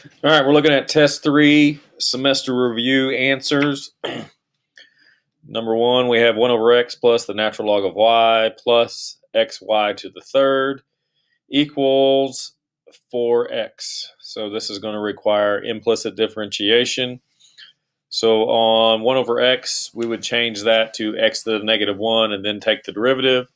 All right, we're looking at test 3 semester review answers. Number 1, we have 1 over x plus the natural log of y plus xy to the third equals 4x. So this is going to require implicit differentiation. So on 1 over x, we would change that to x to the negative 1 and then take the derivative.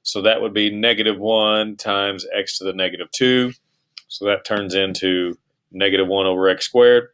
So that would be negative 1 times x to the negative 2. So that turns into negative 1 over x squared.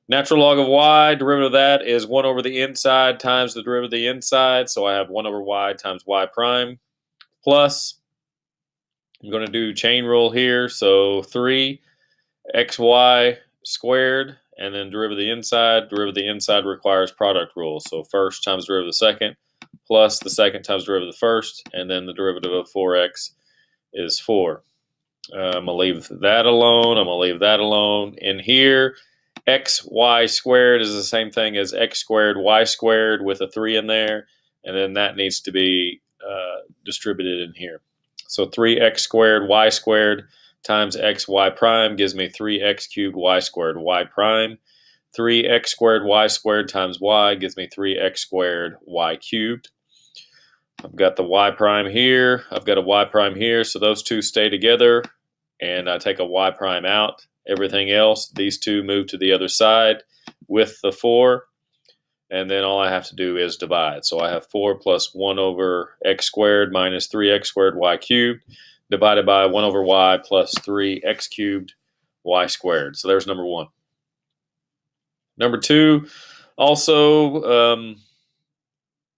Natural log of y, derivative of that is 1 over the inside times the derivative of the inside. So I have 1 over y times y prime plus, I'm going to do chain rule here. So 3xy squared, and then derivative of the inside. Derivative of the inside requires product rule. So first times derivative of the second plus the second times derivative of the first, and then the derivative of 4x is 4. I'm going to leave that alone. I'm going to leave that alone. In here, xy squared is the same thing as x squared y squared with a 3 in there, and then that needs to be distributed in here. So 3x squared y squared times xy prime gives me 3x cubed y squared y prime. 3x squared y squared times y gives me 3x squared y cubed. I've got the y prime here. I've got a y prime here. So those two stay together, and I take a y prime out. Everything else, these two move to the other side with the 4. And then all I have to do is divide. So I have 4 plus 1 over x squared minus 3x squared y cubed divided by 1 over y plus 3x cubed y squared. So there's number 1. Number 2, also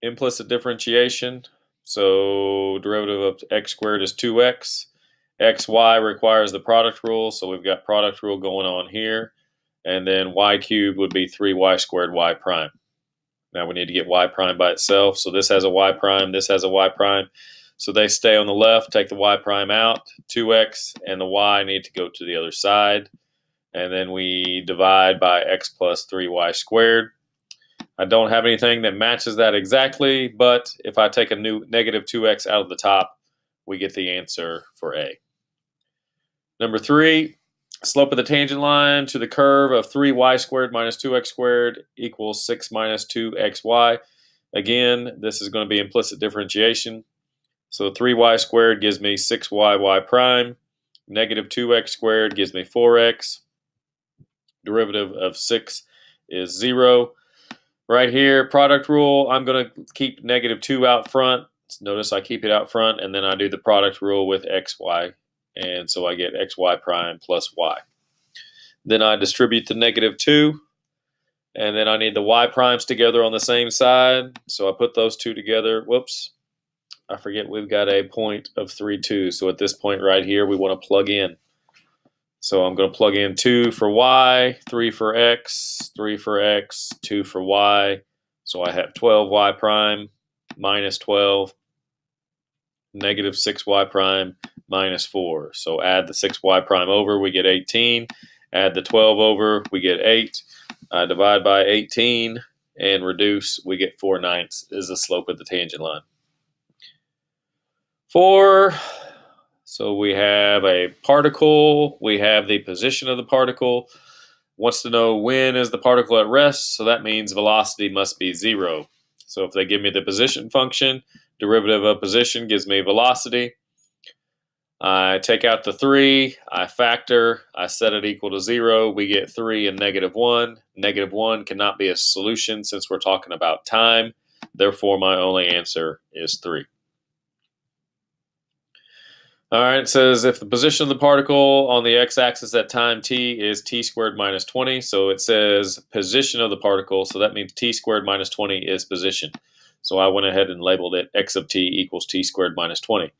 implicit differentiation. So derivative of x squared is 2x. xy requires the product rule, so we've got product rule going on here. And then y cubed would be 3y squared y prime. Now we need to get y prime by itself. So this has a y prime, this has a y prime. So they stay on the left, take the y prime out, 2x, and the y need to go to the other side. And then we divide by x plus 3y squared. I don't have anything that matches that exactly, but if I take a new negative 2x out of the top, we get the answer for A. Number 3, slope of the tangent line to the curve of 3y squared minus 2x squared equals 6 minus 2xy. Again, this is going to be implicit differentiation. So 3y squared gives me 6y prime. Negative 2x squared gives me 4x. Derivative of 6 is 0. Right here, product rule, I'm going to keep negative 2 out front. Notice I keep it out front, and then I do the product rule with xy. And so I get xy prime plus y. Then I distribute the negative 2. And then I need the y primes together on the same side. So I put those two together. Whoops. I forget we've got a point of 3, 2. So at this point right here, we want to plug in. So I'm going to plug in 2 for y, 3 for x, 3 for x, 2 for y. So I have 12y prime minus 12, negative 6y prime minus 4. So add the 6y prime over, we get 18. Add the 12 over, we get 8. Divide by 18 and reduce, we get 4/9 is the slope of the tangent line. 4. So we have a particle, we have the position of the particle. Wants to know when is the particle at rest, so that means velocity must be 0. So if they give me the position function, derivative of position gives me velocity. I take out the 3, I factor, I set it equal to 0, we get 3 and negative 1. Negative 1 cannot be a solution since we're talking about time. Therefore, my only answer is 3. All right, it says if the position of the particle on the x-axis at time t is t squared minus 20, so it says position of the particle, so that means t squared minus 20 is position. So I went ahead and labeled it x of t equals t squared minus 20.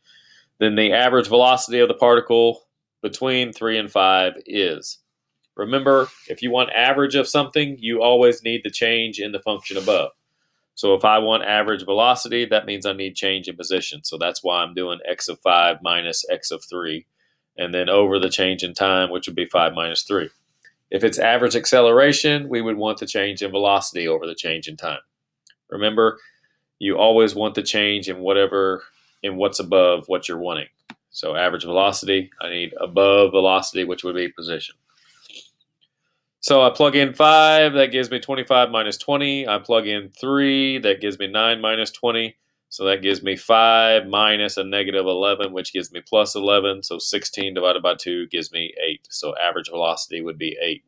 Then the average velocity of the particle between 3 and 5 is. Remember, if you want average of something, you always need the change in the function above. So if I want average velocity, that means I need change in position. So that's why I'm doing x of 5 minus x of 3, and then over the change in time, which would be 5 minus 3. If it's average acceleration, we would want the change in velocity over the change in time. Remember, you always want the change in what's above what you're wanting. So average velocity, I need above velocity, which would be position. So I plug in 5, that gives me 25 minus 20. I plug in 3, that gives me 9 minus 20. So that gives me 5 minus a negative 11, which gives me plus 11. So 16 divided by 2 gives me 8. So average velocity would be 8.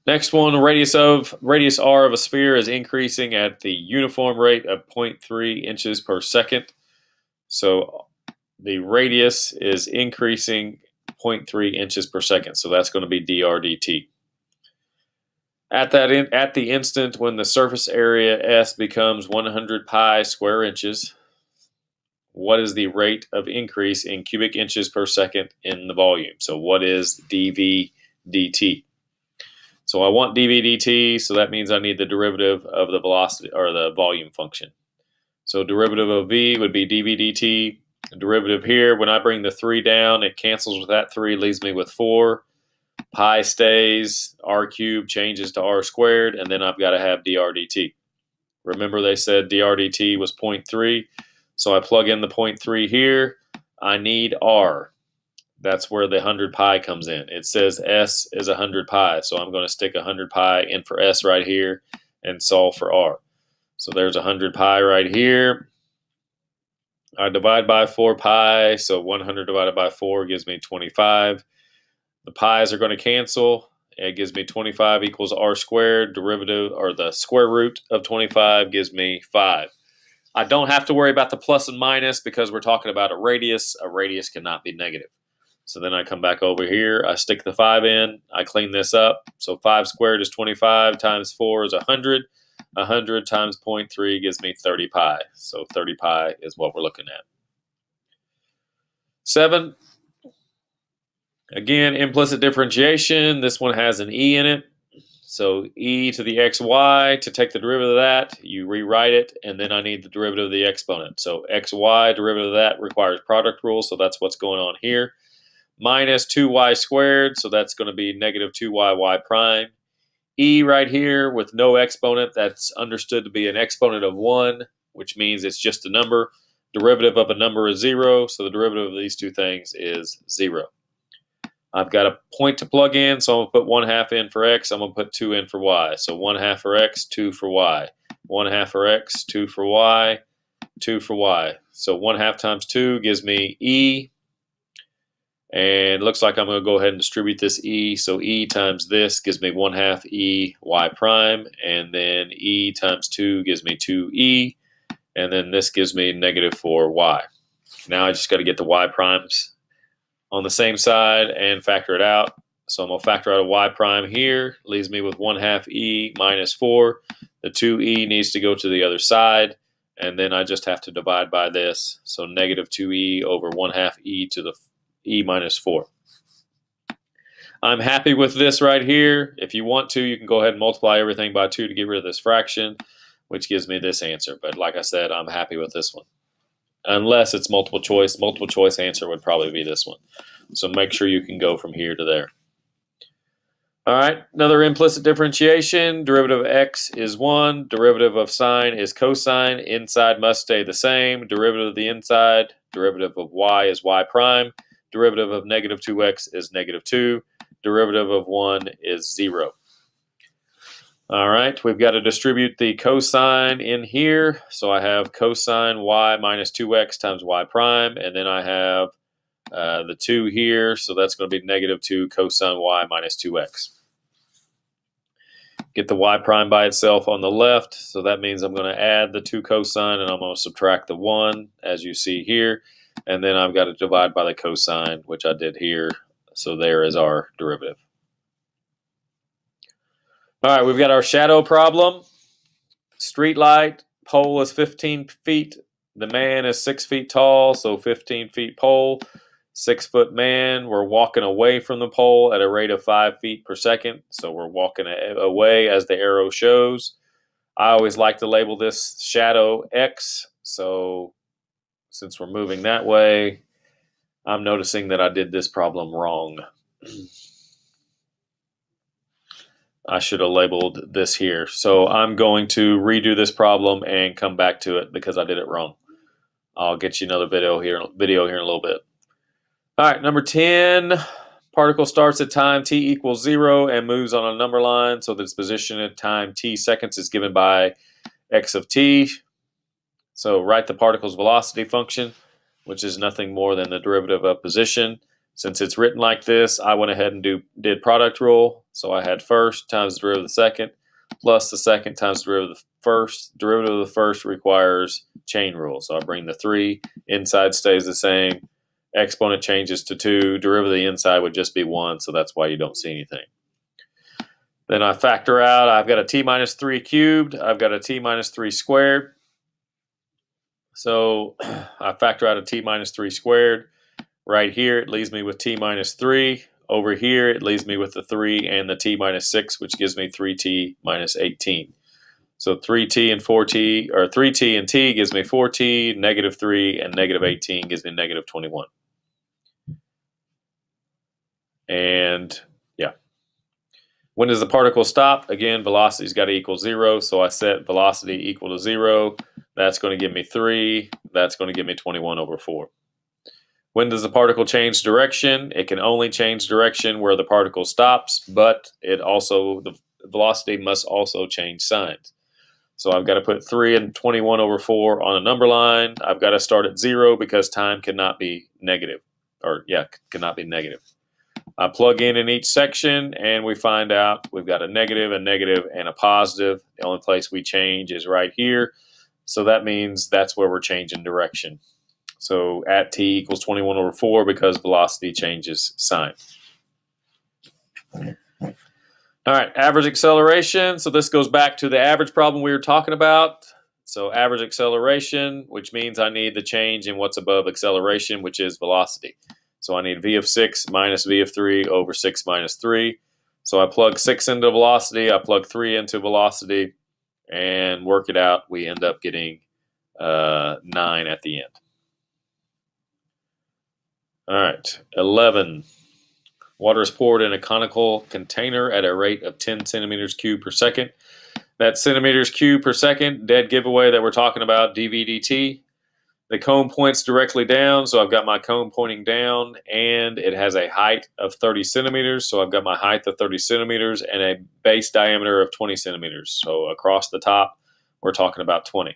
Next one, radius r of a sphere is increasing at the uniform rate of 0.3 inches per second. So the radius is increasing 0.3 inches per second. So that's going to be dr dt. At the instant when the surface area S becomes 100 pi square inches, what is the rate of increase in cubic inches per second in the volume? So what is dV dt? So I want dV dt, so that means I need the derivative of the velocity or the volume function. So derivative of V would be dV dt. The derivative here, when I bring the 3 down, it cancels with that 3, leaves me with 4. Pi stays, r cubed changes to r squared, and then I've got to have dr dt. Remember they said dr dt was 0.3, so I plug in the 0.3 here. I need r. That's where the 100 pi comes in. It says S is 100 pi, so I'm going to stick 100 pi in for S right here and solve for R. So there's 100 pi right here. I divide by 4 pi, so 100 divided by 4 gives me 25. The pi's are going to cancel. It gives me 25 equals r squared. Derivative, or the square root of 25 gives me 5. I don't have to worry about the plus and minus because we're talking about a radius. A radius cannot be negative. So then I come back over here. I stick the 5 in. I clean this up. So 5 squared is 25 times 4 is 100. 100 times 0.3 gives me 30 pi. So 30 pi is what we're looking at. 7. Again, implicit differentiation. This one has an e in it. So e to the xy, to take the derivative of that, you rewrite it, and then I need the derivative of the exponent. So xy, derivative of that requires product rule, so that's what's going on here. Minus 2y squared, so that's going to be negative 2y y prime. E right here with no exponent, that's understood to be an exponent of 1, which means it's just a number. Derivative of a number is 0, so the derivative of these two things is 0. I've got a point to plug in, so I'm going to put 1/2 in for x. I'm going to put 2 in for y. So 1/2 for x, 2 for y. 1/2 for x, 2 for y, 2 for y. So 1/2 times 2 gives me e. And it looks like I'm going to go ahead and distribute this e. So e times this gives me 1/2 e y prime. And then e times 2 gives me 2e. And then this gives me negative 4y. Now I just got to get the y primes on the same side and factor it out. So I'm going to factor out a y prime here. Leaves me with 1/2 e minus 4. The 2e needs to go to the other side. And then I just have to divide by this. So negative 2e over 1/2 e to the e minus 4. I'm happy with this right here. If you want to, you can go ahead and multiply everything by 2 to get rid of this fraction, which gives me this answer. But like I said, I'm happy with this one. Unless it's multiple choice. Multiple choice answer would probably be this one. So make sure you can go from here to there. All right, another implicit differentiation. Derivative of x is 1. Derivative of sine is cosine. Inside must stay the same. Derivative of the inside. Derivative of y is y prime. Derivative of negative 2x is negative 2. Derivative of 1 is 0. All right, we've got to distribute the cosine in here. So I have cosine y minus 2x times y prime, and then I have the 2 here, so that's going to be negative 2 cosine y minus 2x. Get the y prime by itself on the left, so that means I'm going to add the 2 cosine, and I'm going to subtract the 1, as you see here, and then I've got to divide by the cosine, which I did here, so there is our derivative. All right, we've got our shadow problem. Street light, pole is 15 feet. The man is 6 feet tall, so 15 feet pole. 6 foot man. We're walking away from the pole at a rate of 5 feet per second. So we're walking away as the arrow shows. I always like to label this shadow X. So since we're moving that way, I'm noticing that I did this problem wrong. I should have labeled this here. So I'm going to redo this problem and come back to it because I did it wrong. I'll get you another video here in a little bit. All right, number 10. Particle starts at time t equals 0 and moves on a number line, so that its position at time t seconds is given by x of t. So write the particle's velocity function, which is nothing more than the derivative of position. Since it's written like this, I went ahead and did product rule. So I had first times the derivative of the second plus the second times the derivative of the first. Derivative of the first requires chain rule. So I bring the 3, inside stays the same, exponent changes to 2, derivative of the inside would just be 1, so that's why you don't see anything. Then I factor out, I've got a t minus 3 cubed, I've got a t minus 3 squared. So I factor out a t minus 3 squared. Right here, it leaves me with t minus 3. Over here, it leaves me with the 3 and the t minus 6, which gives me 3t minus 18. So 3t and 4t, or 3t and t gives me 4t, negative 3, and negative 18 gives me negative 21. And yeah. When does the particle stop? Again, velocity's got to equal 0, so I set velocity equal to 0. That's going to give me 3. That's going to give me 21 over 4. When does the particle change direction? It can only change direction where the particle stops, but the velocity must also change signs. So I've got to put 3 and 21 over 4 on a number line. I've got to start at 0 because time cannot be negative. Cannot be negative. I plug in each section, and we find out we've got a negative, and a positive. The only place we change is right here. So that means that's where we're changing direction. So at t equals 21 over 4 because velocity changes sign. All right, average acceleration. So this goes back to the average problem we were talking about. So average acceleration, which means I need the change in what's above acceleration, which is velocity. So I need v of 6 minus v of 3 over 6 minus 3. So I plug 6 into velocity, I plug 3 into velocity, and work it out. We end up getting 9 at the end. All right, 11. Water is poured in a conical container at a rate of 10 centimeters cubed per second. That centimeters cubed per second, dead giveaway that we're talking about, dV dt. The cone points directly down, so I've got my cone pointing down, and it has a height of 30 centimeters, so I've got my height of 30 centimeters and a base diameter of 20 centimeters. So across the top, we're talking about 20.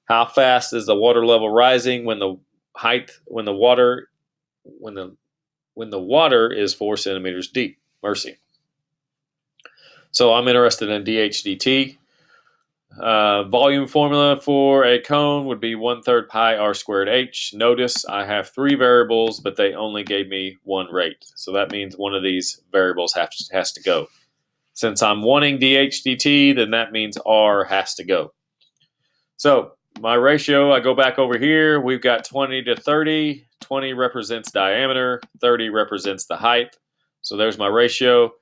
How fast is the water level rising when the water is 4 centimeters deep? Mercy. So I'm interested in dH dt. Volume formula for a cone would be 1/3 pi r squared h. Notice I have 3 variables, but they only gave me 1 rate. So that means one of these variables has to go. Since I'm wanting dH dt, then that means r has to go. So my ratio, I go back over here. We've got 20 to 30. 20 represents diameter. 30 represents the height. So there's my ratio.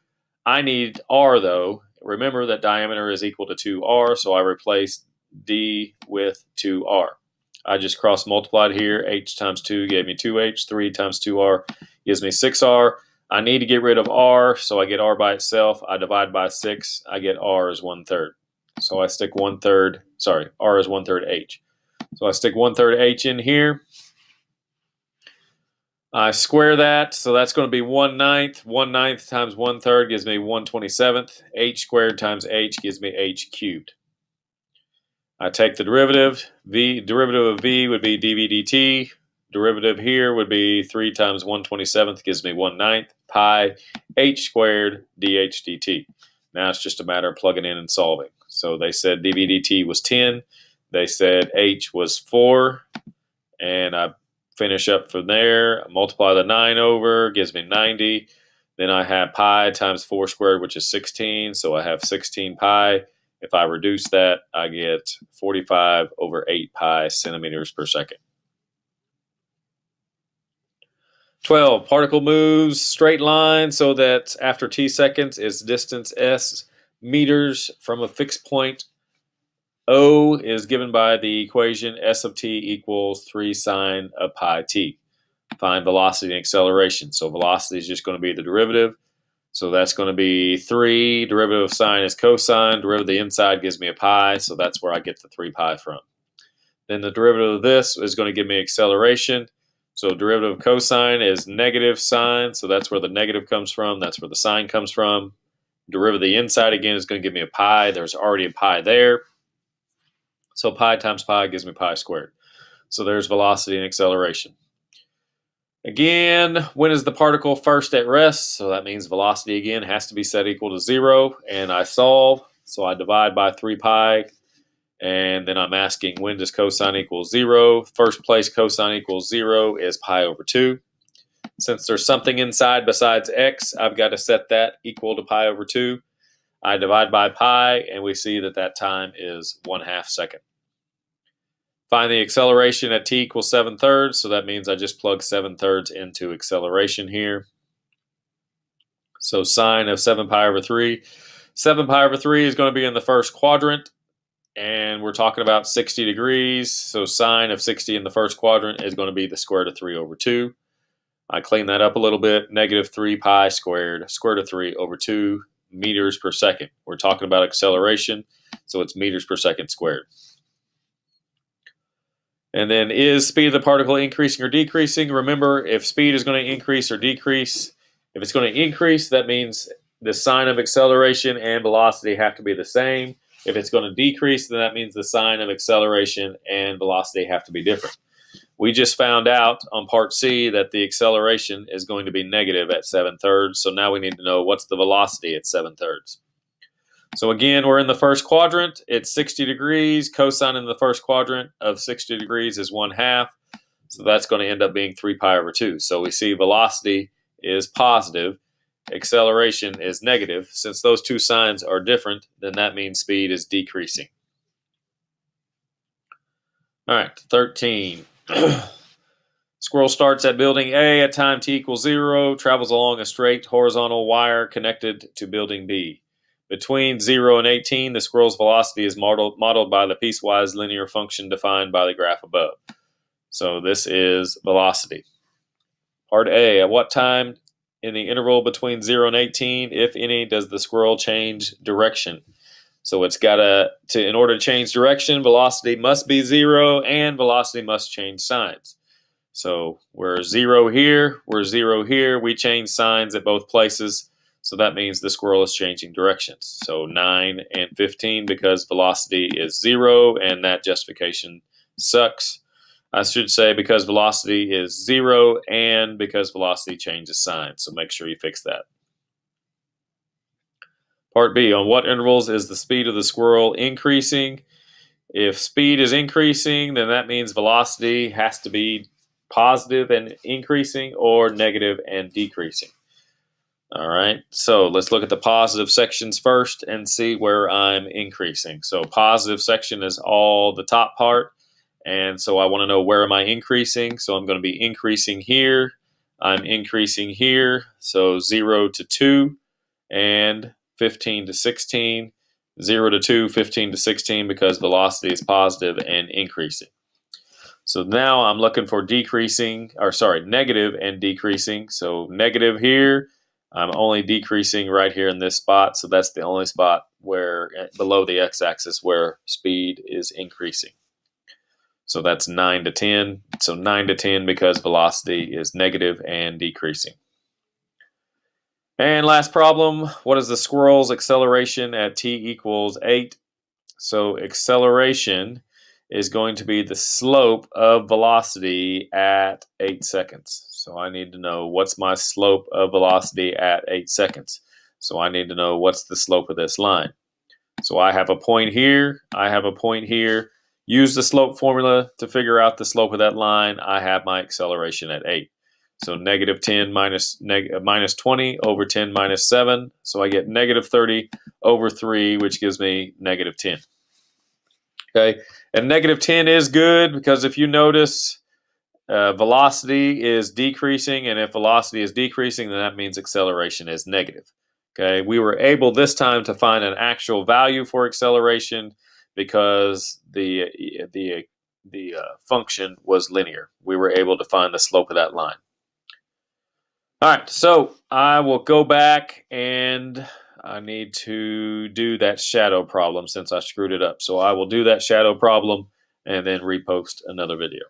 I need r, though. Remember that diameter is equal to 2r, so I replace d with 2r. I just cross multiplied here. H times 2 gave me 2h. 3 times 2r gives me 6r. I need to get rid of r, so I get r by itself. I divide by 6. I get r as 1/3. So I stick r is 1/3 h. So I stick 1/3 h in here. I square that, so that's going to be 1/9. 1/9 times 1/3 gives me 1/27. H squared times h gives me h cubed. I take the derivative. Derivative of v would be dv dt. Derivative here would be 3 times 1/27 gives me 1/9 pi h squared dh dt. Now it's just a matter of plugging in and solving. So they said dv dt was 10. They said h was 4. And I finish up from there. Multiply the 9 over, gives me 90. Then I have pi times 4 squared, which is 16. So I have 16 pi. If I reduce that, I get 45 over 8 pi centimeters per second. 12. Particle moves straight line so that after t seconds, its distance s meters from a fixed point O is given by the equation s of t equals 3 sine of pi t. Find velocity and acceleration. So velocity is just going to be the derivative. So that's going to be 3. Derivative of sine is cosine. Derivative of the inside gives me a pi. So that's where I get the 3 pi from. Then the derivative of this is going to give me acceleration. So derivative of cosine is negative sine, so that's where the negative comes from. That's where the sine comes from. Derivative of the inside, again, is going to give me a pi. There's already a pi there. So pi times pi gives me pi squared. So there's velocity and acceleration. Again, when is the particle first at rest? So that means velocity, again, has to be set equal to 0. And I solve, so I divide by 3 pi. And then I'm asking, when does cosine equal 0? First place cosine equals 0 is pi over 2. Since there's something inside besides x, I've got to set that equal to pi over 2. I divide by pi, and we see that that time is 1/2 second. Find the acceleration at t equals 7/3, so that means I just plug 7/3 into acceleration here. So sine of 7 pi over 3. 7 pi over 3 is going to be in the first quadrant, and we're talking about 60 degrees. So sine of 60 in the first quadrant is going to be the square root of 3 over 2. I clean that up a little bit. Negative 3 pi squared, square root of 3 over 2 meters per second. We're talking about acceleration, so it's meters per second squared. And then, is speed of the particle increasing or decreasing? Remember, if speed is going to increase or decrease, if it's going to increase, that means the sign of acceleration and velocity have to be the same. If it's going to decrease, then that means the sign of acceleration and velocity have to be different. We just found out on part C that the acceleration is going to be negative at 7/3. So now we need to know what's the velocity at 7/3. So again, we're in the first quadrant. It's 60 degrees. Cosine in the first quadrant of 60 degrees is 1/2. So that's going to end up being 3 pi over 2. So we see velocity is positive. Acceleration is negative. Since those two signs are different, then that means speed is decreasing. All right, 13. Squirrel starts at building A at time t equals 0, travels along a straight horizontal wire connected to building B. Between 0 and 18, the squirrel's velocity is modeled by the piecewise linear function defined by the graph above. So this is velocity. Part A, at what time in the interval between 0 and 18, if any, does the squirrel change direction? So it's got to, in order to change direction, velocity must be 0 and velocity must change signs. So we're 0 here, we're 0 here. We change signs at both places. So that means the squirrel is changing directions. So 9 and 15 because velocity is 0 and that justification sucks. I should say because velocity is 0 and because velocity changes signs. So make sure you fix that. Part B, on what intervals is the speed of the squirrel increasing? If speed is increasing, then that means velocity has to be positive and increasing or negative and decreasing. All right, so let's look at the positive sections first and see where I'm increasing. So positive section is all the top part, and so I want to know where am I increasing. So I'm going to be increasing here. I'm increasing here, so 0 to 2 and 15 to 16. 0 to 2, 15 to 16 because velocity is positive and increasing. So now I'm looking for negative and decreasing. So negative here, I'm only decreasing right here in this spot. So that's the only spot where below the x-axis where speed is increasing. So that's 9 to 10. So 9 to 10 because velocity is negative and decreasing. And last problem, what is the squirrel's acceleration at t equals 8? So acceleration is going to be the slope of velocity at 8 seconds. So I need to know what's my slope of velocity at 8 seconds. So I need to know what's the slope of this line. So I have a point here, I have a point here. Use the slope formula to figure out the slope of that line. I have my acceleration at 8. So negative 10 minus 20 over 10 minus 7. So I get negative 30 over 3, which gives me negative 10. Okay, and negative 10 is good because if you notice, velocity is decreasing, and if velocity is decreasing, then that means acceleration is negative. Okay, we were able this time to find an actual value for acceleration because the function was linear. We were able to find the slope of that line. All right, so I will go back and I need to do that shadow problem since I screwed it up. So I will do that shadow problem and then repost another video.